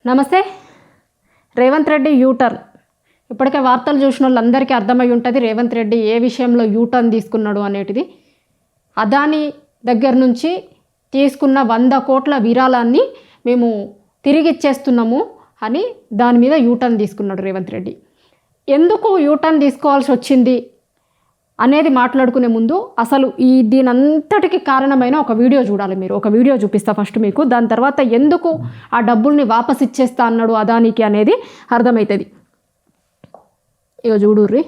నమస్తే. రేవంత్ రెడ్డి యూటర్న్ ఇప్పటికే వార్తలు చూసిన వాళ్ళందరికీ అర్థమై ఉంటుంది రేవంత్ రెడ్డి ఏ విషయంలో యూటర్న్ తీసుకున్నాడు అనేటిది. అదానీ దగ్గర నుంచి తీసుకున్న 100 కోట్ల విరాళాన్ని మేము తిరిగి ఇచ్చేస్తున్నాము అని దాని మీద యూటర్న్ తీసుకున్నాడు రేవంత్ రెడ్డి. ఎందుకు యూటర్న్ తీసుకోవాల్సి వచ్చింది అనేది మాట్లాడుకునే ముందు అసలు దీనంతటికి కారణమైన ఒక వీడియో చూడాలి. మీరు ఒక వీడియో చూపిస్తా ఫస్ట్ మీకు, దాని తర్వాత ఎందుకు ఆ డబ్బుల్ని వాపస్ ఇచ్చేస్తా అన్నాడు అదానికి అనేది అర్థమవుతుంది. ఇక చూడుర్రి.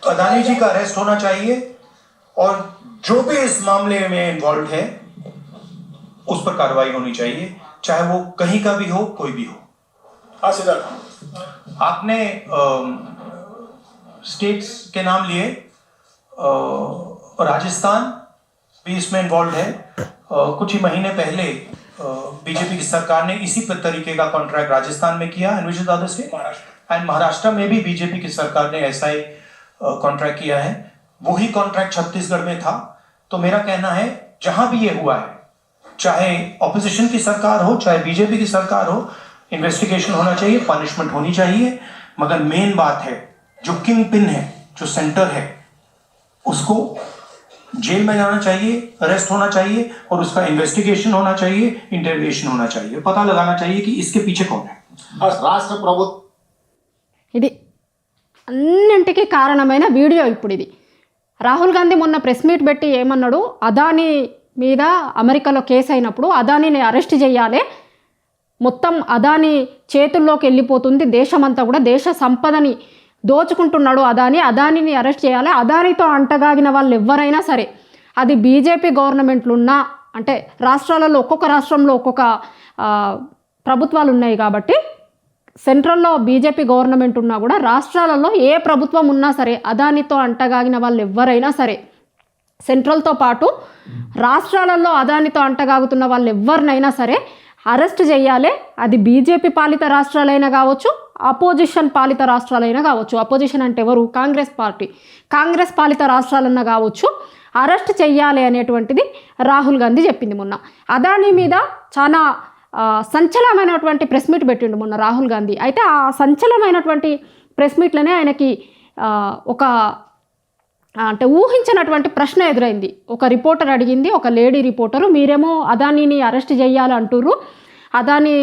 अदानी जी का अरेस्ट होना चाहिए और जो भी इस मामले में इन्वॉल्व है उस पर कार्रवाई होनी चाहिए, चाहे वो कहीं का भी हो, कोई भी हो. हाँ सिद्धार्थ, आपने स्टेट्स के नाम लिए, राजस्थान भी इसमें इन्वॉल्व है. कुछ ही महीने पहले बीजेपी की सरकार ने इसी तरीके का कॉन्ट्रैक्ट राजस्थान में किया and which is other state, and Maharashtra में भी बीजेपी की सरकार ने ऐसा ही कॉन्ट्रैक्ट किया है. वही कॉन्ट्रैक्ट छत्तीसगढ़ में था. तो मेरा कहना है जहां भी ये हुआ है, चाहे ऑपोजिशन की सरकार हो चाहे बीजेपी की सरकार हो, इन्वेस्टिगेशन होना चाहिए, पनिशमेंट होनी चाहिए. मगर मेन बात है जो किंग पिन है, जो सेंटर है, उसको जेल में जाना चाहिए, अरेस्ट होना चाहिए और उसका इन्वेस्टिगेशन होना चाहिए, इंटरोगेशन होना चाहिए, पता लगाना चाहिए कि इसके पीछे कौन है. రాష్ట్ర ప్రభుత్వం ఇది అన్నింటికి కారణమైన వీడియో. ఇప్పుడు ఇది రాహుల్ గాంధీ మొన్న ప్రెస్ మీట్ పెట్టి ఏమన్నాడు, అదానీ మీద అమెరికాలో కేసు అయినప్పుడు అదానీని అరెస్ట్ చేయాలి, మొత్తం అదానీ చేతుల్లోకి వెళ్ళిపోతుంది, దేశమంతా కూడా దేశ సంపదని దోచుకుంటున్నాడు అదానీని అరెస్ట్ చేయాలి. అదానీతో అంటగాగిన వాళ్ళు ఎవరైనా సరే, అది బీజేపీ గవర్నమెంట్లు ఉన్నా, అంటే రాష్ట్రాలలో ఒక్కొక్క రాష్ట్రంలో ఒక్కొక్క ప్రభుత్వాలు ఉన్నాయి కాబట్టి సెంట్రల్లో బీజేపీ గవర్నమెంట్ ఉన్నా కూడా రాష్ట్రాలలో ఏ ప్రభుత్వం ఉన్నా సరే అదానీతో అంటగాగిన వాళ్ళు ఎవరైనా సరే, సెంట్రల్తో పాటు రాష్ట్రాలలో అదానీతో అంటగాగుతున్న వాళ్ళు ఎవరినైనా సరే అరెస్ట్ చేయాలి. అది బీజేపీ పాలిత రాష్ట్రాలైనా కావచ్చు, అపోజిషన్ పాలిత రాష్ట్రాలైనా కావచ్చు. అపోజిషన్ అంటే ఎవరు? కాంగ్రెస్ పార్టీ. కాంగ్రెస్ పాలిత రాష్ట్రాలన్నా కావచ్చు, అరెస్ట్ చెయ్యాలి అనేటువంటిది రాహుల్ గాంధీ చెప్పింది. మొన్న అదానీ మీద చాలా సంచలనమైనటువంటి ప్రెస్ మీట్ పెట్టిండు మొన్న రాహుల్ గాంధీ. అయితే ఆ సంచలనమైనటువంటి ప్రెస్ మీట్లోనే ఆయనకి ఒక అంటే ఊహించినటువంటి ప్రశ్న ఎదురైంది. ఒక రిపోర్టర్ అడిగింది, ఒక లేడీ రిపోర్టరు, మీరేమో అదానీని అరెస్ట్ చేయాలి అంటుర్రు, అదానీ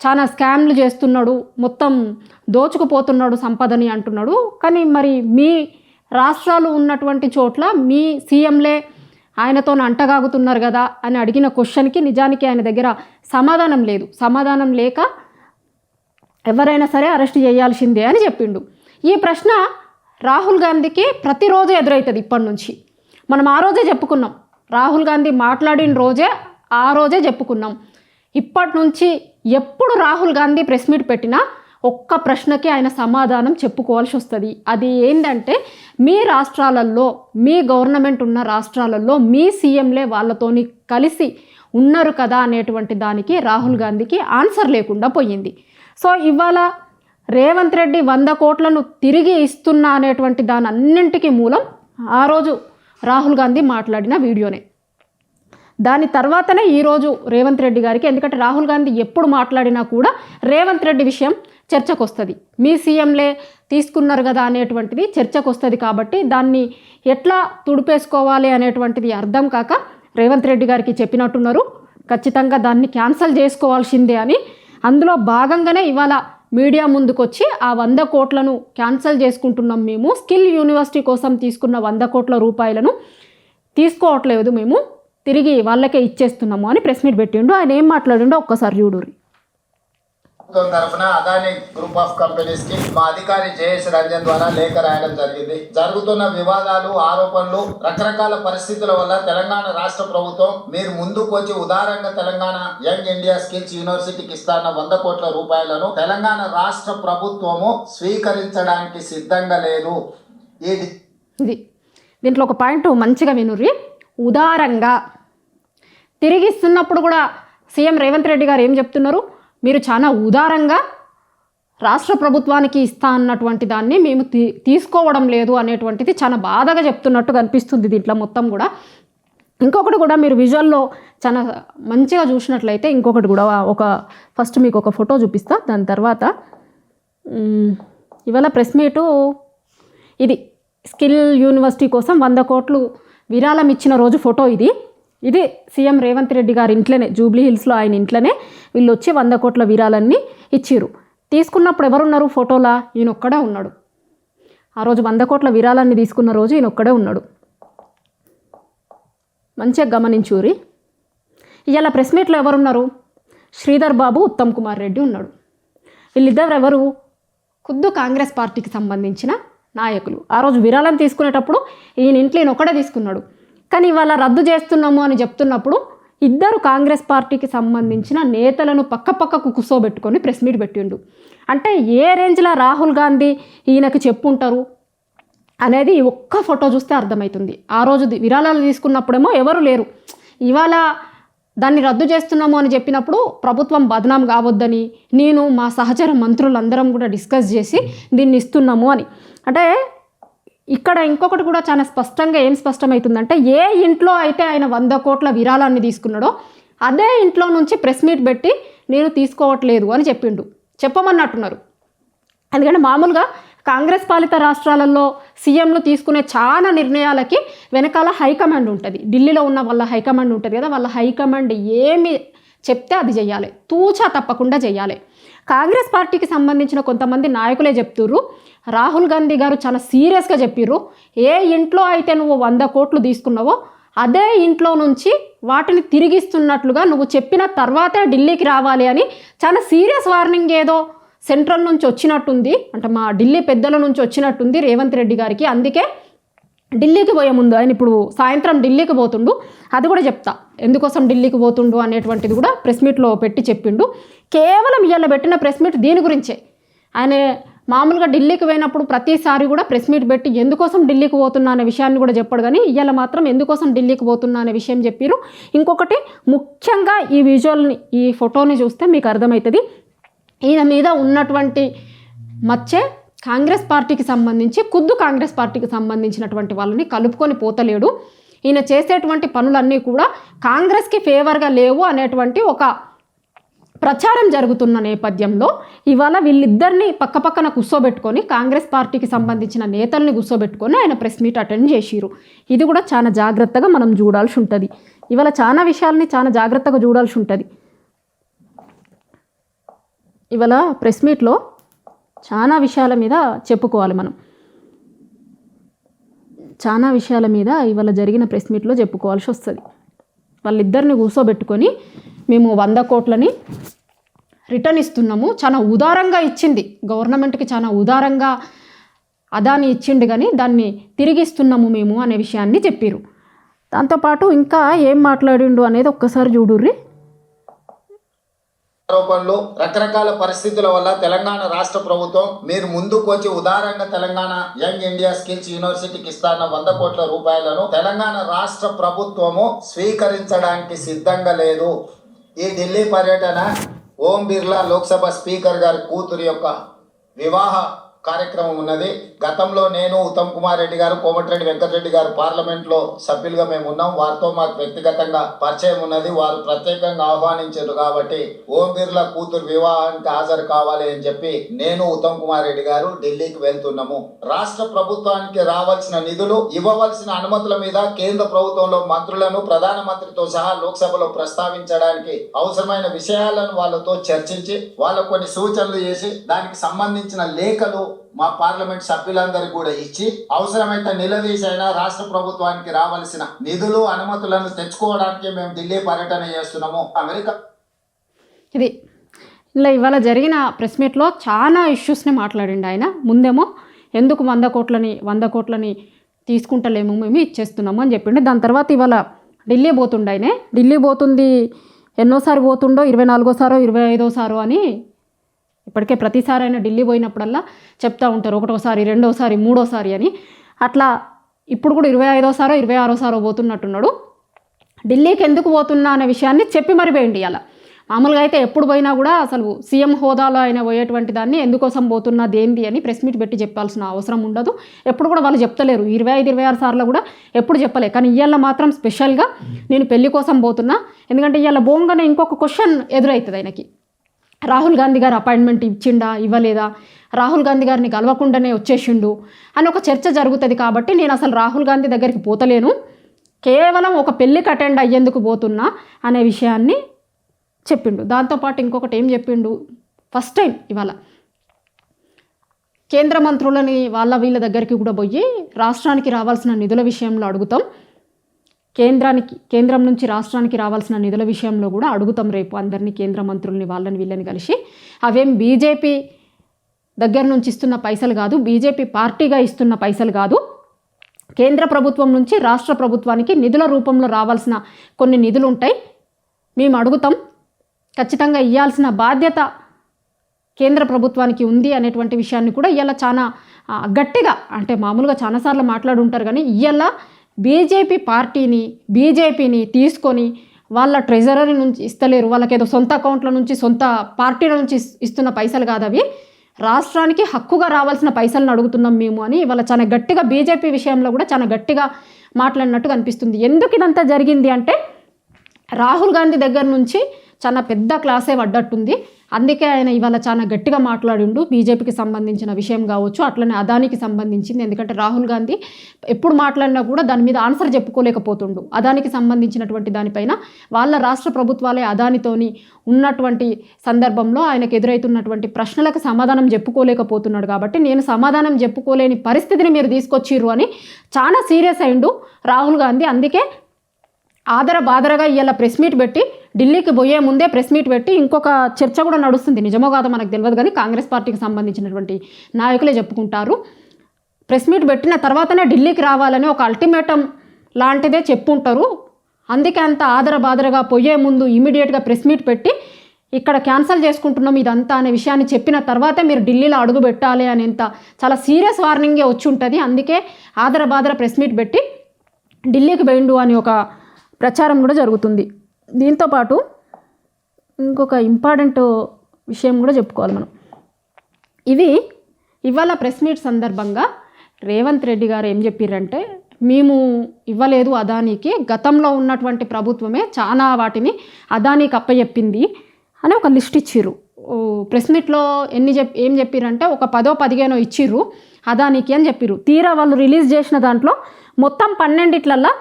చాలా స్కామ్లు చేస్తున్నాడు, మొత్తం దోచుకుపోతున్నాడు సంపదని అంటున్నాడు, కానీ మరి మీ రాష్ట్రాలు ఉన్నటువంటి చోట్ల మీ సీఎంలే ఆయనతో అంటగాగుతున్నారు కదా అని అడిగిన క్వశ్చన్కి నిజానికి ఆయన దగ్గర సమాధానం లేదు. సమాధానం లేక ఎవరైనా సరే అరెస్ట్ చేయాల్సిందే అని చెప్పిండు. ఈ ప్రశ్న రాహుల్ గాంధీకి ప్రతిరోజు ఎదురవుతుంది ఇప్పటి నుంచి. మనం ఆ రోజే చెప్పుకున్నాం, రాహుల్ గాంధీ మాట్లాడిన రోజే ఆ రోజే చెప్పుకున్నాం. ఇప్పటి నుంచి ఎప్పుడు రాహుల్ గాంధీ ప్రెస్ మీట్ పెట్టినా ఒక్క ప్రశ్నకి ఆయన సమాధానం చెప్పుకోవాల్సి వస్తుంది. అది ఏంటంటే, మీ రాష్ట్రాలలో, మీ గవర్నమెంట్ ఉన్న రాష్ట్రాలలో మీ సీఎంలే వాళ్ళతోని కలిసి ఉన్నారు కదా అనేటువంటి దానికి రాహుల్ గాంధీకి ఆన్సర్ లేకుండా పోయింది. సో ఇవాళ రేవంత్ రెడ్డి 100 కోట్లను తిరిగి ఇస్తున్నా అనేటువంటి దాని అన్నింటికీ మూలం ఆ రోజు రాహుల్ గాంధీ మాట్లాడిన వీడియోనే. దాని తర్వాతనే ఈరోజు రేవంత్ రెడ్డి గారికి, ఎందుకంటే రాహుల్ గాంధీ ఎప్పుడు మాట్లాడినా కూడా రేవంత్ రెడ్డి విషయం చర్చకు వస్తుంది, మీ సీఎంలే తీసుకున్నారు కదా అనేటువంటిది చర్చకు వస్తుంది. కాబట్టి దాన్ని ఎట్లా తుడిపేసుకోవాలి అనేటువంటిది అర్థం కాక రేవంత్ రెడ్డి గారికి చెప్పినట్టున్నారు, ఖచ్చితంగా దాన్ని క్యాన్సిల్ చేసుకోవాల్సిందే అని. అందులో భాగంగానే ఇవాళ మీడియా ముందుకొచ్చి ఆ 100 కోట్లను క్యాన్సిల్ చేసుకుంటున్నాం, మేము స్కిల్ యూనివర్సిటీ కోసం తీసుకున్న 100 కోట్ల రూపాయలను తీసుకోవట్లేదు, మేము తిరిగి వాళ్ళకే ఇచ్చేస్తున్నాము అని ప్రెస్ మీట్ పెట్టిండు. ఆయన ఏం మాట్లాడిండో ఒక్కసారి చూడుర్రి. తరఫున అదానీ గ్రూప్ ఆఫ్ కంపెనీస్ కి మా అధికారి జయేష్ రంజన్ ద్వారా లేఖ రాయడం జరిగింది. జరుగుతున్న వివాదాలు, ఆరోపణలు, రకరకాల పరిస్థితుల వల్ల తెలంగాణ రాష్ట్ర ప్రభుత్వం మీరు ముందుకు వచ్చి ఉదారంగా తెలంగాణ యంగ్ ఇండియా స్కిల్స్ యూనివర్సిటీకి ఇస్తాన్న 100 కోట్ల రూపాయలను తెలంగాణ రాష్ట్ర ప్రభుత్వము స్వీకరించడానికి సిద్ధంగా లేదు. ఇది దీంట్లో ఒక పాయింట్ మంచిగా వినుర్రి. ఉదారంగా తిరిగి ఇస్తున్నప్పుడు కూడా సీఎం రేవంత్ రెడ్డి గారు ఏం చెప్తున్నారు, మీరు చాలా ఉదారంగా రాష్ట్ర ప్రభుత్వానికి ఇస్తా అన్నటువంటి దాన్ని మేము తీసుకోవడం లేదు అనేటువంటిది చాలా బాధగా చెప్తున్నట్టు కనిపిస్తుంది దీంట్లో మొత్తం కూడా. ఇంకొకటి కూడా మీరు విజువల్లో చాలా మంచిగా చూసినట్లయితే ఇంకొకటి కూడా ఫస్ట్ మీకు ఒక ఫోటో చూపిస్తా. దాని తర్వాత ఇవాళ ప్రెస్ మీటు ఇది స్కిల్ యూనివర్సిటీ కోసం 100 కోట్లు విరాళం ఇచ్చిన రోజు ఫోటో ఇది సీఎం రేవంత్ రెడ్డి గారి ఇంట్లోనే, జూబ్లీ హిల్స్లో ఆయన ఇంట్లోనే వీళ్ళు వచ్చి 100 కోట్ల విరాళాన్ని ఇచ్చిర్రు. తీసుకున్నప్పుడు ఎవరున్నారు ఫోటోలా? ఈయన ఒక్కడే ఉన్నాడు. ఆ రోజు 100 కోట్ల విరాళాన్ని తీసుకున్న రోజు ఈయన ఒక్కడే ఉన్నాడు. మంచిగా గమనించూరి. ఇవాళ ప్రెస్ మీట్లో ఎవరున్నారు? శ్రీధర్ బాబు, ఉత్తమ్ కుమార్ రెడ్డి ఉన్నాడు. వీళ్ళిద్దరు ఎవరు? ఖుద్దు కాంగ్రెస్ పార్టీకి సంబంధించిన నాయకులు. ఆ రోజు విరాళం తీసుకునేటప్పుడు ఈయన ఇంట్లో ఈయన ఒక్కడే తీసుకున్నాడు. కానీ ఇవాళ రద్దు చేస్తున్నాము అని చెప్తున్నప్పుడు ఇద్దరు కాంగ్రెస్ పార్టీకి సంబంధించిన నేతలను పక్కకు కూర్చోబెట్టుకొని ప్రెస్ మీట్ పెట్టిండు. అంటే ఏ రేంజ్లో రాహుల్ గాంధీ ఈయనకి చెప్పుంటారు అనేది ఒక్క ఫోటో చూస్తే అర్థమవుతుంది. ఆ రోజు విరాళాలు తీసుకున్నప్పుడేమో ఎవరు లేరు. ఇవాళ దాన్ని రద్దు చేస్తున్నాము అని చెప్పినప్పుడు ప్రభుత్వం బదనాం కావద్దని నేను మా సహచర మంత్రులందరం కూడా డిస్కస్ చేసి దీన్ని ఇస్తున్నాము అని. అంటే ఇక్కడ ఇంకొకటి కూడా చాలా స్పష్టంగా ఏం స్పష్టమవుతుందంటే, ఏ ఇంట్లో అయితే ఆయన 100 కోట్ల విరాళాన్ని తీసుకున్నాడో అదే ఇంట్లో నుంచి ప్రెస్ మీట్ పెట్టి నేను తీసుకోవట్లేదు అని చెప్పమన్నట్టున్నారు. ఎందుకంటే మామూలుగా కాంగ్రెస్ పాలిత రాష్ట్రాలలో సీఎంలు తీసుకునే చాలా నిర్ణయాలకి వెనకాల హైకమాండ్ ఉంటుంది. ఢిల్లీలో ఉన్న వాళ్ళ హైకమాండ్ ఉంటుంది కదా, వాళ్ళ హైకమాండ్ ఏమి చెప్తే అది చేయాలి, తూచా తప్పకుండా చేయాలి. కాంగ్రెస్ పార్టీకి సంబంధించిన కొంతమంది నాయకులే చెప్తుర్రు, రాహుల్ గాంధీ గారు చాలా సీరియస్గా చెప్పిర్రు, ఏ ఇంట్లో అయితే నువ్వు 100 కోట్లు తీసుకున్నావో అదే ఇంట్లో నుంచి వాటిని తిరిగిస్తున్నట్లుగా నువ్వు చెప్పిన తర్వాతే ఢిల్లీకి రావాలి అని చాలా సీరియస్ వార్నింగ్ ఏదో సెంట్రల్ నుంచి వచ్చినట్టుంది. అంటే మా ఢిల్లీ పెద్దల నుంచి వచ్చినట్టుంది రేవంత్ రెడ్డి గారికి. అందుకే ఢిల్లీకి పోయే ముందు ఆయన ఇప్పుడు సాయంత్రం ఢిల్లీకి పోతుండు, అది కూడా చెప్తా ఎందుకోసం ఢిల్లీకి పోతుండు అనేటువంటిది కూడా ప్రెస్ మీట్లో పెట్టి చెప్పిండు. కేవలం ఇవాళ పెట్టిన ప్రెస్ మీట్ దీని గురించే. ఆయన మామూలుగా ఢిల్లీకి పోయినప్పుడు ప్రతిసారి కూడా ప్రెస్ మీట్ పెట్టి ఎందుకోసం ఢిల్లీకి పోతున్నా అనే విషయాన్ని కూడా చెప్పాడు. కానీ ఇవాళ మాత్రం ఎందుకోసం ఢిల్లీకి పోతున్నా అనే విషయం చెప్పారు. ఇంకొకటి ముఖ్యంగా ఈ విజువల్ని, ఈ ఫోటోని చూస్తే మీకు అర్థమవుతుంది ఈయన మీద ఉన్నటువంటి మచ్చే కాంగ్రెస్ పార్టీకి సంబంధించి, ఖుద్దు కాంగ్రెస్ పార్టీకి సంబంధించినటువంటి వాళ్ళని కలుపుకొని పోతలేడు. ఈయన చేసేటువంటి పనులన్నీ కూడా కాంగ్రెస్కి ఫేవర్గా లేవు అనేటువంటి ఒక ప్రచారం జరుగుతున్న నేపథ్యంలో ఇవాళ వీళ్ళిద్దరిని పక్కపక్కన కూర్చోబెట్టుకొని కాంగ్రెస్ పార్టీకి సంబంధించిన నేతల్ని కూర్చోబెట్టుకొని ఆయన ప్రెస్ మీట్ అటెండ్ చేసిరు. ఇది కూడా చాలా జాగ్రత్తగా మనం చూడాల్సి ఉంటుంది. ఇవాళ చాలా విషయాల్ని చాలా జాగ్రత్తగా చూడాల్సి ఉంటుంది. ఇవాళ ప్రెస్ మీట్లో చాలా విషయాల మీద చెప్పుకోవాలి మనం. చాలా విషయాల మీద ఇవాళ జరిగిన ప్రెస్ మీట్లో చెప్పుకోవాల్సి వస్తుంది. వాళ్ళిద్దరిని కూర్చోబెట్టుకొని మేము 100 కోట్లని రిటర్న్ ఇస్తున్నాము, చాలా ఉదారంగా ఇచ్చింది గవర్నమెంట్కి, చాలా ఉదారంగా అదాని ఇచ్చిండు కానీ దాన్ని తిరిగి ఇస్తున్నాము మేము అనే విషయాన్ని చెప్పారు. దాంతోపాటు ఇంకా ఏం మాట్లాడిండు అనేది ఒక్కసారి చూడుర్రి. ఆరోపణలు, రకరకాల పరిస్థితుల వల్ల తెలంగాణ రాష్ట్ర ప్రభుత్వం మీరు ముందుకు వచ్చి ఉదారంగా తెలంగాణ యంగ్ ఇండియా స్కిల్స్ యూనివర్సిటీకి ఇస్తాన్న 100 కోట్ల రూపాయలను తెలంగాణ రాష్ట్ర ప్రభుత్వము స్వీకరించడానికి సిద్ధంగా లేదు. ఈ ఢిల్లీ పర్యటన ఓం బిర్లా లోక్సభ స్పీకర్ గారి కూతురు యొక్క వివాహ కార్యక్రమం ఉన్నది. గతంలో నేను, ఉత్తమ్ కుమార్ రెడ్డి గారు, కోమటిరెడ్డి వెంకటరెడ్డి గారు పార్లమెంట్లో సభ్యులుగా మేము ఉన్నాం. వారితో మాకు వ్యక్తిగతంగా పరిచయం ఉన్నది. వారు ప్రత్యేకంగా ఆహ్వానించారు కాబట్టి ఓం బిర్లా కూతురు వివాహానికి హాజరు కావాలి అని చెప్పి నేను, ఉత్తమ్ కుమార్ రెడ్డి గారు ఢిల్లీకి వెళ్తున్నాము. రాష్ట్ర ప్రభుత్వానికి రావాల్సిన నిధులు, ఇవ్వవలసిన అనుమతుల మీద కేంద్ర ప్రభుత్వంలో మంత్రులను, ప్రధానమంత్రితో సహా లోక్సభలో ప్రస్తావించడానికి అవసరమైన విషయాలను వాళ్ళతో చర్చించి వాళ్ళకు కొన్ని సూచనలు చేసి దానికి సంబంధించిన లేఖలు మా పార్లమెంట్ సభ్యులందరికీ కూడా ఇచ్చి అవసరమైతే నిలదీసైనా రాష్ట్ర ప్రభుత్వానికి రావాల్సిన నిధులు, అనుమతులను తెచ్చుకోవడానికి మేము ఢిల్లీ పర్యటన చేస్తున్నాము. అమెరికా ఇది ఇలా ఇవాళ జరిగిన ప్రెస్ మీట్లో చాలా ఇష్యూస్ని మాట్లాడిండు ఆయన. ముందేమో ఎందుకు 100 కోట్లని తీసుకుంటలేము, మేము ఇచ్చేస్తున్నాము అని చెప్పిండు. దాని తర్వాత ఇవాళ ఢిల్లీ పోతుండే ఆయనే. ఢిల్లీ పోతుంది ఎన్నోసారి పోతుండో, 24సారో 25సారో అని ఇప్పటికే ప్రతిసారి అయినా ఢిల్లీ పోయినప్పుడల్లా చెప్తూ ఉంటారు, 1వసారి 2వసారి 3వసారి అని. అట్లా ఇప్పుడు కూడా 25సారో 26సారో పోతున్నట్టున్నాడు. ఢిల్లీకి ఎందుకు పోతున్నా అనే విషయాన్ని చెప్పి మరిపోయింది. అలా మామూలుగా అయితే ఎప్పుడు పోయినా కూడా అసలు సీఎం హోదాలో ఆయన పోయేటువంటి దాన్ని ఎందుకోసం పోతున్నా దేంది అని ప్రెస్ మీట్ పెట్టి చెప్పాల్సిన అవసరం ఉండదు. ఎప్పుడు కూడా వాళ్ళు చెప్తలేరు, 25-26 సార్లు కూడా ఎప్పుడు చెప్పలే. కానీ ఇవాళ మాత్రం స్పెషల్గా నేను పెళ్లి కోసం పోతున్నా, ఎందుకంటే ఇవాళ బోంగానే ఇంకొక క్వశ్చన్ ఎదురవుతుంది ఆయనకి. రాహుల్ గాంధీ గారు అపాయింట్మెంట్ ఇచ్చిండా ఇవ్వలేదా, రాహుల్ గాంధీ గారిని కలవకుండానే వచ్చేసిండు అని ఒక చర్చ జరుగుతుంది. కాబట్టి నేను అసలు రాహుల్ గాంధీ దగ్గరికి పోతలేను, కేవలం ఒక పెళ్ళికి అటెండ్ అయ్యేందుకు పోతున్నా అనే విషయాన్ని చెప్పిండు. దాంతోపాటు ఇంకొకటి ఏం చెప్పిండు, ఫస్ట్ టైం ఇవాళ కేంద్ర మంత్రులని వీళ్ళ దగ్గరికి కూడా పోయి రాష్ట్రానికి రావాల్సిన నిధుల విషయంలో అడుగుతాం, కేంద్రం నుంచి రాష్ట్రానికి రావాల్సిన నిధుల విషయంలో కూడా అడుగుతాం రేపు అందరినీ, కేంద్ర మంత్రుల్ని వాళ్ళని వీళ్ళని కలిసి. అవేం బీజేపీ దగ్గర నుంచి ఇస్తున్న పైసలు కాదు, బీజేపీ పార్టీగా ఇస్తున్న పైసలు కాదు, కేంద్ర ప్రభుత్వం నుంచి రాష్ట్ర ప్రభుత్వానికి నిధుల రూపంలో రావాల్సిన కొన్ని నిధులు ఉంటాయి, మేము అడుగుతాం, ఖచ్చితంగా ఇవ్వాల్సిన బాధ్యత కేంద్ర ప్రభుత్వానికి ఉంది అనేటువంటి విషయాన్ని కూడా ఇవాళ చాలా గట్టిగా, అంటే మామూలుగా చాలాసార్లు మాట్లాడుంటారు కానీ ఇవాళ బీజేపీని తీసుకొని వాళ్ళ ట్రెజరీ నుంచి ఇస్తలేరు, వాళ్ళకేదో సొంత అకౌంట్ల నుంచి సొంత పార్టీల నుంచి ఇస్తున్న పైసలు కాదు, అవి రాష్ట్రానికి హక్కుగా రావాల్సిన పైసలను అడుగుతున్నాం మేము అని ఇవాళ చాలా గట్టిగా బీజేపీ విషయంలో కూడా చాలా గట్టిగా మాట్లాడినట్టు కనిపిస్తుంది. ఎందుకు ఇదంతా జరిగింది అంటే రాహుల్ గాంధీ దగ్గర నుంచి చాలా పెద్ద క్లాసే పడ్డట్టుంది, అందుకే ఆయన ఇవాళ చాలా గట్టిగా మాట్లాడిండు. బీజేపీకి సంబంధించిన విషయం కావచ్చు, అట్లనే అదానికి సంబంధించింది, ఎందుకంటే రాహుల్ గాంధీ ఎప్పుడు మాట్లాడినా కూడా దాని మీద ఆన్సర్ చెప్పుకోలేకపోతుండు. అదానికి సంబంధించినటువంటి దానిపైన వాళ్ళ రాష్ట్ర ప్రభుత్వాలే అదానితోని ఉన్నటువంటి సందర్భంలో ఆయనకు ఎదురవుతున్నటువంటి ప్రశ్నలకు సమాధానం చెప్పుకోలేకపోతున్నాడు. కాబట్టి నేను సమాధానం చెప్పుకోలేని పరిస్థితిని మీరు తీసుకొచ్చిర్రు అని చాలా సీరియస్ అయిండు రాహుల్ గాంధీ. అందుకే బాదరగా ఇవాళ ప్రెస్ మీట్ పెట్టి, ఢిల్లీకి పోయే ముందే ప్రెస్ మీట్ పెట్టి ఇంకొక చర్చ కూడా నడుస్తుంది, నిజమో కాదో మనకు తెలియదు కానీ కాంగ్రెస్ పార్టీకి సంబంధించినటువంటి నాయకులే చెప్పుకుంటారు. ప్రెస్ మీట్ పెట్టిన తర్వాతనే ఢిల్లీకి రావాలని ఒక అల్టిమేటం లాంటిదే చెప్పుంటారు. అందుకే అంత బాదరగా పోయే ముందు ఇమీడియట్గా ప్రెస్ మీట్ పెట్టి ఇక్కడ క్యాన్సిల్ చేసుకుంటున్నాం ఇదంతా అనే విషయాన్ని చెప్పిన తర్వాతే మీరు ఢిల్లీలో అడుగు పెట్టాలి అనేంత చాలా సీరియస్ వార్నింగే వచ్చి ఉంటుంది. అందుకే బాదర ప్రెస్ మీట్ పెట్టి ఢిల్లీకి పోయిండు అని ఒక ప్రచారం కూడా జరుగుతుంది. దీంతోపాటు ఇంకొక ఇంపార్టెంట్ విషయం కూడా చెప్పుకోవాలి మనం. ఇవాళ ప్రెస్ మీట్ సందర్భంగా రేవంత్ రెడ్డి గారు ఏం చెప్పారంటే, మేము ఇవ్వలేదు అదానికి, గతంలో ఉన్నటువంటి ప్రభుత్వమే చాలా వాటిని అదానికి అప్పచెప్పింది అని ఒక లిస్ట్ ఇచ్చిర్రు. ప్రెస్ మీట్లో ఏం చెప్పారంటే ఒక 10-15 ఇచ్చిర్రు అదానికి అని చెప్పారు. తీరా వాళ్ళు రిలీజ్ చేసిన దాంట్లో మొత్తం 12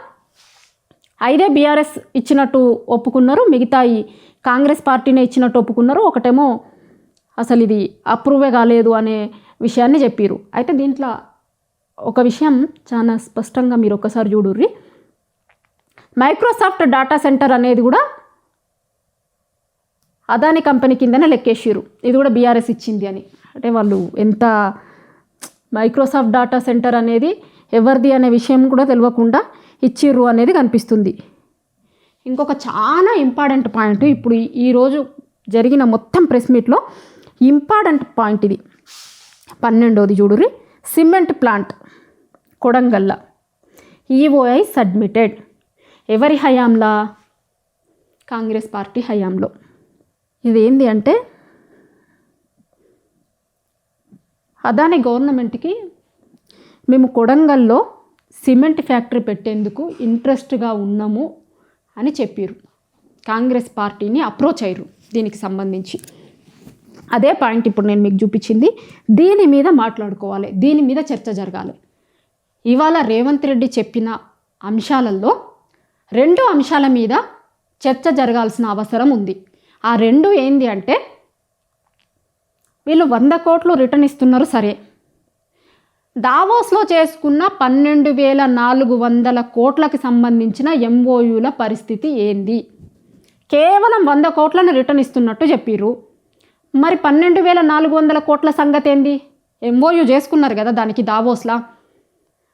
5 బీఆర్ఎస్ ఇచ్చినట్టు ఒప్పుకున్నారు, మిగతాయి కాంగ్రెస్ పార్టీనే ఇచ్చినట్టు ఒప్పుకున్నారు, ఒకటేమో అసలు ఇది అప్రూవే కాలేదు అనే విషయాన్ని చెప్పారు. అయితే దీంట్లో ఒక విషయం చాలా స్పష్టంగా మీరు ఒకసారి చూడుర్రి, మైక్రోసాఫ్ట్ డేటా సెంటర్ అనేది కూడా అదాని కంపెనీ కిందనే లెక్కేసారు, ఇది కూడా బీఆర్ఎస్ ఇచ్చింది అని. అంటే వాళ్ళు ఎంత మైక్రోసాఫ్ట్ డేటా సెంటర్ అనేది ఎవరిది అనే విషయం కూడా తెలియకుండా ఇచ్చిర్రు అనేది కనిపిస్తుంది. ఇంకొక చాలా ఇంపార్టెంట్ పాయింట్, ఇప్పుడు ఈరోజు జరిగిన మొత్తం ప్రెస్ మీట్లో ఇంపార్టెంట్ పాయింట్ ఇది, 12వ చూడుర్రి, సిమెంట్ ప్లాంట్ కొడంగల్ల ఈఓఐ సబ్మిటెడ్. ఎవరి హయాంలా? కాంగ్రెస్ పార్టీ హయాంలో. ఇదేంటి అంటే అదాని గవర్నమెంట్కి మేము కొడంగల్లో సిమెంట్ ఫ్యాక్టరీ పెట్టేందుకు ఇంట్రెస్ట్గా ఉన్నాము అని చెప్పారు, కాంగ్రెస్ పార్టీని అప్రోచ్ అయ్యారు దీనికి సంబంధించి. అదే పాయింట్ ఇప్పుడు నేను మీకు చూపించింది, దీని మీద మాట్లాడుకోవాలి, దీని మీద చర్చ జరగాలి. ఇవాళ రేవంత్ రెడ్డి చెప్పిన అంశాలలో 2 అంశాల మీద చర్చ జరగాల్సిన అవసరం ఉంది. ఆ 2 ఏంది అంటే, వీళ్ళు 100 కోట్లు రిటర్న్ ఇస్తున్నారు సరే, దావోస్లో చేసుకున్న 12,400 కోట్లకి సంబంధించిన ఎంఓయూల పరిస్థితి ఏంది? కేవలం 100 కోట్లను రిటర్న్ ఇస్తున్నట్టు చెప్పిర్రు, మరి 12,400 కోట్ల సంగతి ఏంది? ఎంఓయూ చేసుకున్నారు కదా దానికి దావోస్లా,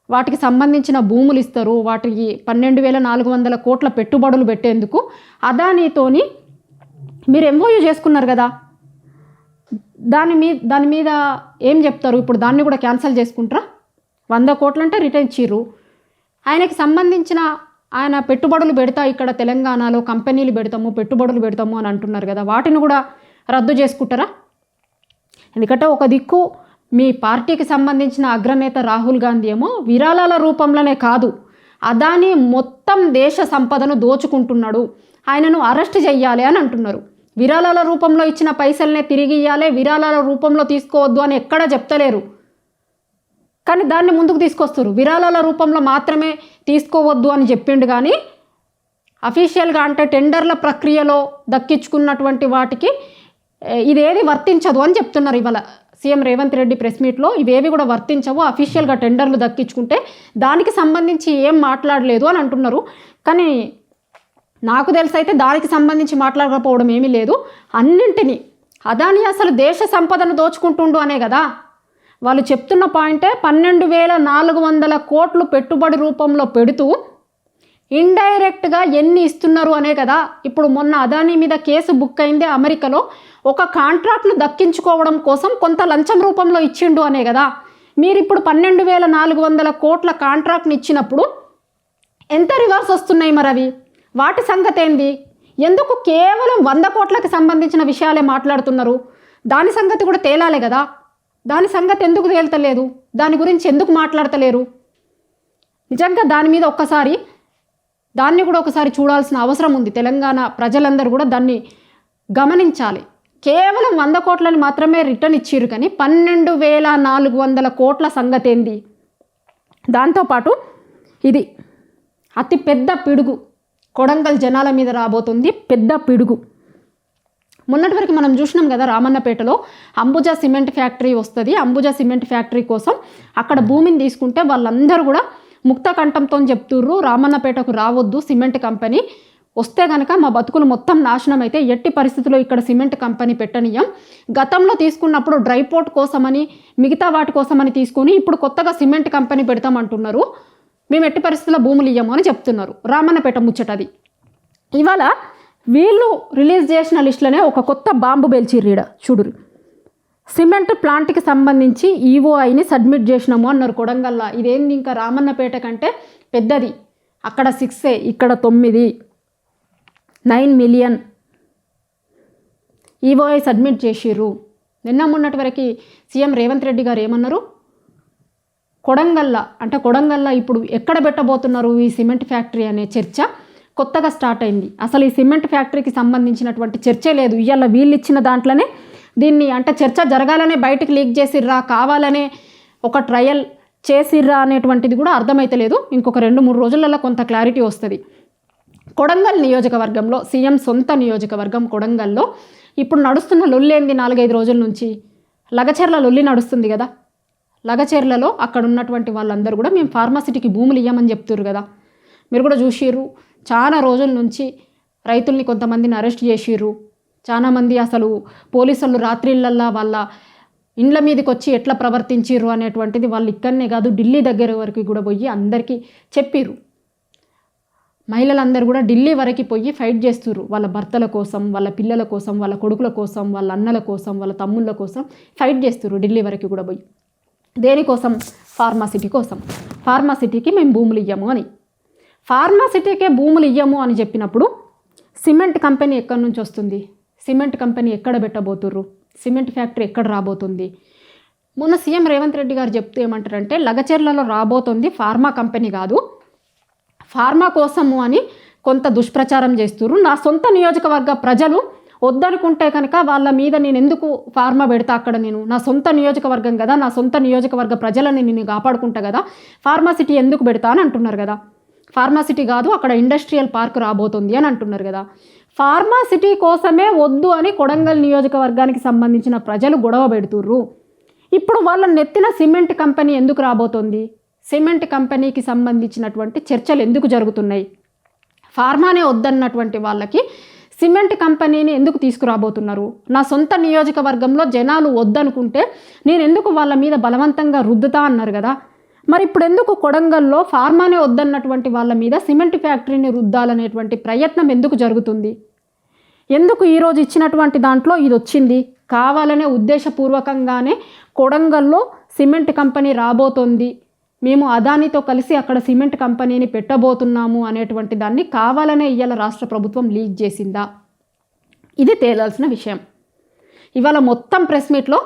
వాటికి సంబంధించిన భూములు ఇస్తారు, వాటికి 12,400 కోట్ల పెట్టుబడులు పెట్టేందుకు అదానీతోని మీరు ఎంఓయూ చేసుకున్నారు కదా, దాని మీద ఏం చెప్తారు? ఇప్పుడు దాన్ని కూడా క్యాన్సిల్ చేసుకుంటారా? 100 కోట్లు అంటే రిటర్న్ ఇచ్చిర్రు, ఆయనకి సంబంధించిన ఆయన పెట్టుబడులు పెడతా ఇక్కడ తెలంగాణలో కంపెనీలు పెట్టుబడులు పెడతాము అని అంటున్నారు కదా, వాటిని కూడా రద్దు చేసుకుంటారా? ఎందుకంటే ఒక దిక్కు మీ పార్టీకి సంబంధించిన అగ్రనేత రాహుల్ గాంధీ ఏమో విరాళాల రూపంలోనే కాదు, అదానీ మొత్తం దేశ సంపదను దోచుకుంటున్నాడు, ఆయనను అరెస్ట్ చెయ్యాలి అని అంటున్నారు. విరాళాల రూపంలో ఇచ్చిన పైసలనే తిరిగి ఇవ్వాలి, విరాళాల రూపంలో తీసుకోవద్దు అని ఎక్కడా చెప్తలేరు. కానీ దాన్ని ముందుకు తీసుకొస్తారు. విరాళాల రూపంలో మాత్రమే తీసుకోవద్దు అని చెప్పిండు, కానీ అఫీషియల్గా అంటే టెండర్ల ప్రక్రియలో దక్కించుకున్నటువంటి వాటికి ఇదేది వర్తించదు అని చెప్తున్నారు. ఇవాళ సీఎం రేవంత్ రెడ్డి ప్రెస్ మీట్లో ఇవేవి కూడా వర్తించవు, అఫీషియల్గా టెండర్లు దక్కించుకుంటే దానికి సంబంధించి ఏం మాట్లాడలేదు అని అంటున్నారు. కానీ నాకు తెలిసైతే దానికి సంబంధించి మాట్లాడకపోవడం ఏమీ లేదు. అన్నింటినీ అదానీ అసలు దేశ సంపదను దోచుకుంటుండు అనే కదా వాళ్ళు చెప్తున్న పాయింటే. 12,400 కోట్లు పెట్టుబడి రూపంలో పెడుతూ ఇండైరెక్ట్గా ఎన్ని ఇస్తున్నారు అనే కదా. ఇప్పుడు మొన్న అదానీ మీద కేసు బుక్ అయింది అమెరికాలో, ఒక కాంట్రాక్ట్ను దక్కించుకోవడం కోసం కొంత లంచం రూపంలో ఇచ్చిండు అనే కదా. మీరు ఇప్పుడు 12,400 కోట్ల కాంట్రాక్ట్ని ఇచ్చినప్పుడు ఎంత రివర్స్ వస్తున్నాయి మరి అవి? వాటి సంగతి ఏంది? ఎందుకు కేవలం 100 కోట్లకి సంబంధించిన విషయాలే మాట్లాడుతున్నారు? దాని సంగతి కూడా తేలాలి కదా. దాని సంగతి ఎందుకు తేల్తలేదు? దాని గురించి ఎందుకు మాట్లాడతలేరు? నిజంగా దాని మీద దాన్ని కూడా ఒకసారి చూడాల్సిన అవసరం ఉంది. తెలంగాణ ప్రజలందరూ కూడా దాన్ని గమనించాలి. కేవలం 100 కోట్లని మాత్రమే రిటర్న్ ఇచ్చిర్రు, కానీ 12,400 కోట్ల సంగతి ఏంది? దాంతోపాటు ఇది అతి పెద్ద పిడుగు కొడంగల్ జనాల మీద రాబోతుంది, పెద్ద పిడుగు. మొన్నటి వరకు మనం చూసినాం కదా, రామన్నపేటలో అంబుజా సిమెంట్ ఫ్యాక్టరీ వస్తుంది. అంబుజా సిమెంట్ ఫ్యాక్టరీ కోసం అక్కడ భూమిని తీసుకుంటే వాళ్ళందరూ కూడా ముక్త కంఠంతో చెప్తుర్రు, రామన్నపేటకు రావద్దు, సిమెంట్ కంపెనీ వస్తే కనుక మా బతుకులు మొత్తం నాశనం అయితే, ఎట్టి పరిస్థితుల్లో ఇక్కడ సిమెంట్ కంపెనీ పెట్టనీయం. గతంలో తీసుకున్నప్పుడు డ్రై పోర్ట్ కోసమని మిగతా వాటి కోసమని తీసుకొని ఇప్పుడు కొత్తగా సిమెంట్ కంపెనీ పెడతామంటున్నారు, మేము ఎట్టి పరిస్థితుల్లో భూములు ఇయ్యము అని చెప్తున్నారు. రామన్నపేట ముచ్చటది. ఇవాళ వీళ్ళు రిలీజ్ చేసిన లిస్టులోనే ఒక కొత్త బాంబు బెల్చిర్రీడ చూడురు. సిమెంట్ ప్లాంట్కి సంబంధించి ఈఓఐని సబ్మిట్ చేసినాము అన్నారు కొడంగల్లా. ఇదేంది ఇంకా రామన్నపేట కంటే పెద్దది. అక్కడ 6 ఇక్కడ 9 మిలియన్ ఈఓఐ సబ్మిట్ చేసిర్రు. నిన్న మొన్నటి వరకు సీఎం రేవంత్ రెడ్డి గారు ఏమన్నారు? కొడంగల్లా ఇప్పుడు ఎక్కడ పెట్టబోతున్నారు ఈ సిమెంట్ ఫ్యాక్టరీ అనే చర్చ కొత్తగా స్టార్ట్ అయింది. అసలు ఈ సిమెంట్ ఫ్యాక్టరీకి సంబంధించినటువంటి చర్చే లేదు. ఇవాళ వీళ్ళు ఇచ్చిన దాంట్లోనే దీన్ని అంటే చర్చ జరగాలనే బయటకు లీక్ చేసిర్రా, కావాలనే ఒక ట్రయల్ చేసిర్రా అనేటువంటిది కూడా అర్థమైతలేదు. ఇంకొక 2-3 రోజులలో కొంత క్లారిటీ వస్తుంది. కొడంగల్ నియోజకవర్గంలో, సీఎం సొంత నియోజకవర్గం కొడంగల్లో ఇప్పుడు నడుస్తున్న లొల్లేంది? 4-5 రోజుల నుంచి లగచెర్ల లొల్లి నడుస్తుంది కదా. లగచెర్లలో అక్కడ ఉన్నటువంటి వాళ్ళందరూ కూడా మేము ఫార్మాసిటీకి భూములు ఇవ్వమని చెప్తున్నారు కదా. మీరు కూడా చూసిర్రు, చాలా రోజుల నుంచి రైతుల్ని కొంతమందిని అరెస్ట్ చేసిర్రు. చాలామంది అసలు పోలీసులు రాత్రిళ్ళల్లా వాళ్ళ ఇండ్ల మీదకి వచ్చి ఎట్లా ప్రవర్తించిర్రు అనేటువంటిది వాళ్ళు ఇక్కడనే కాదు ఢిల్లీ దగ్గర వరకు కూడా పోయి అందరికీ చెప్పిర్రు. మహిళలందరూ కూడా ఢిల్లీ వరకు పోయి ఫైట్ చేస్తుర్రు. వాళ్ళ భర్తల కోసం, వాళ్ళ పిల్లల కోసం, వాళ్ళ కొడుకుల కోసం, వాళ్ళ అన్నల కోసం, వాళ్ళ తమ్ముళ్ళ కోసం ఫైట్ చేస్తుర్రు ఢిల్లీ వరకు కూడా పోయి. దేనికోసం? ఫార్మాసిటీ కోసం. ఫార్మాసిటీకి మేము భూములు ఇయ్యము అని, ఫార్మాసిటీకే భూములు ఇయ్యము అని చెప్పినప్పుడు సిమెంట్ కంపెనీ ఎక్కడి నుంచి వస్తుంది? సిమెంట్ కంపెనీ ఎక్కడ పెట్టబోతుర్రు? సిమెంట్ ఫ్యాక్టరీ ఎక్కడ రాబోతుంది? మొన్న సీఎం రేవంత్ రెడ్డి గారు చెప్తూ ఏమంటారంటే లగచెర్లలో రాబోతుంది ఫార్మా కంపెనీ కాదు, ఫార్మా కోసము అని కొంత దుష్ప్రచారం చేస్తున్నారు. నా సొంత నియోజకవర్గ ప్రజలు వద్దనుకుంటే కనుక వాళ్ళ మీద నేను ఎందుకు ఫార్మా పెడతా? అక్కడ నేను నా సొంత నియోజకవర్గం కదా, నా సొంత నియోజకవర్గ ప్రజలని నేను కాపాడుకుంటా కదా, ఫార్మాసిటీ ఎందుకు పెడతా అని అంటున్నారు కదా. ఫార్మాసిటీ కాదు, అక్కడ ఇండస్ట్రియల్ పార్క్ రాబోతుంది అని అంటున్నారు కదా. ఫార్మాసిటీ కోసమే వద్దు అని కొడంగల్ నియోజకవర్గానికి సంబంధించిన ప్రజలు గొడవ పెడుతుర్రు. ఇప్పుడు వాళ్ళ నెత్తిన సిమెంట్ కంపెనీ ఎందుకు రాబోతుంది? సిమెంట్ కంపెనీకి సంబంధించినటువంటి చర్చలు ఎందుకు జరుగుతున్నాయి? ఫార్మానే వద్దన్నటువంటి వాళ్ళకి సిమెంట్ కంపెనీని ఎందుకు తీసుకురాబోతున్నారు? నా సొంత నియోజకవర్గంలో జనాలు వద్దనుకుంటే నేను ఎందుకు వాళ్ళ మీద బలవంతంగా రుద్దుతా అన్నారు కదా. మరి ఇప్పుడు ఎందుకు కొడంగల్లో ఫార్మానే వద్దన్నటువంటి వాళ్ళ మీద సిమెంట్ ఫ్యాక్టరీని రుద్దాలనేటువంటి ప్రయత్నం ఎందుకు జరుగుతుంది? ఎందుకు ఈరోజు ఇచ్చినటువంటి దాంట్లో ఇది వచ్చింది? కావాలనే ఉద్దేశపూర్వకంగానే కొడంగల్లో సిమెంట్ కంపెనీ రాబోతోంది, మేము అదానితో కలిసి అక్కడ సిమెంట్ కంపెనీని పెట్టబోతున్నాము అనేటువంటి దాన్ని కావాలనే ఇవాళ రాష్ట్ర ప్రభుత్వం లీక్ చేసిందా? ఇది తేలాల్సిన విషయం. ఇవాళ మొత్తం ప్రెస్ మీట్లో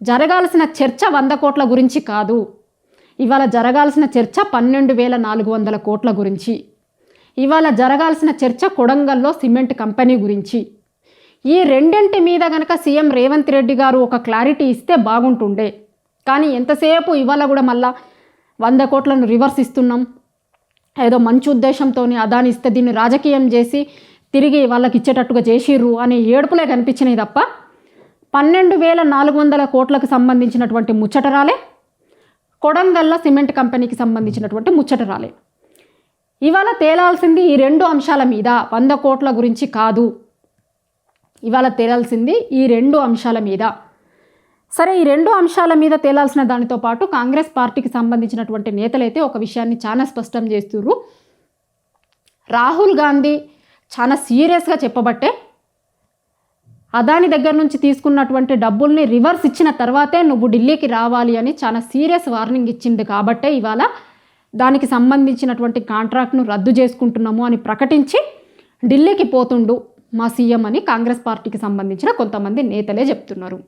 జరగాల్సిన చర్చ 100 కోట్ల గురించి కాదు. ఇవాళ జరగాల్సిన చర్చ 12,400 కోట్ల గురించి. ఇవాళ జరగాల్సిన చర్చ కొడంగల్లో సిమెంట్ కంపెనీ గురించి. ఈ రెండింటి మీద కనుక సీఎం రేవంత్ రెడ్డి గారు ఒక క్లారిటీ ఇస్తే బాగుంటుండే. కానీ ఎంతసేపు ఇవాళ కూడా మళ్ళా 100 కోట్లను రివర్స్ ఇస్తున్నాం, ఏదో మంచి ఉద్దేశంతో అదాని ఇస్తే దీన్ని రాజకీయం చేసి తిరిగి వాళ్ళకి ఇచ్చేటట్టుగా చేసిర్రు అనే ఏడుపులే కనిపించినాయి తప్ప 12,400 కోట్లకు సంబంధించినటువంటి ముచ్చటరాలే, కొడంగల్ల సిమెంట్ కంపెనీకి సంబంధించినటువంటి ముచ్చటరాలే. ఇవాళ తేలాల్సింది ఈ 2 అంశాల మీద, 100 కోట్ల గురించి కాదు. ఇవాళ తేలాల్సింది ఈ 2 అంశాల మీద. సరే, ఈ 2 అంశాల మీద తేలాల్సిన దానితో పాటు కాంగ్రెస్ పార్టీకి సంబంధించినటువంటి నేతలైతే ఒక విషయాన్ని చాలా స్పష్టం చేస్తున్నారు. రాహుల్ గాంధీ చాలా సీరియస్గా చెప్పబట్టే అదాని దగ్గర నుంచి తీసుకున్నటువంటి డబ్బుల్ని రివర్స్ ఇచ్చిన తర్వాతే నువ్వు ఢిల్లీకి రావాలి అని చాలా సీరియస్ వార్నింగ్ ఇచ్చింది కాబట్టే ఇవాళ దానికి సంబంధించినటువంటి కాంట్రాక్ట్ను రద్దు చేసుకుంటున్నాము అని ప్రకటించి ఢిల్లీకి పోతుండు మా సీఎం అని కాంగ్రెస్ పార్టీకి సంబంధించిన కొంతమంది నేతలే చెప్తున్నారు.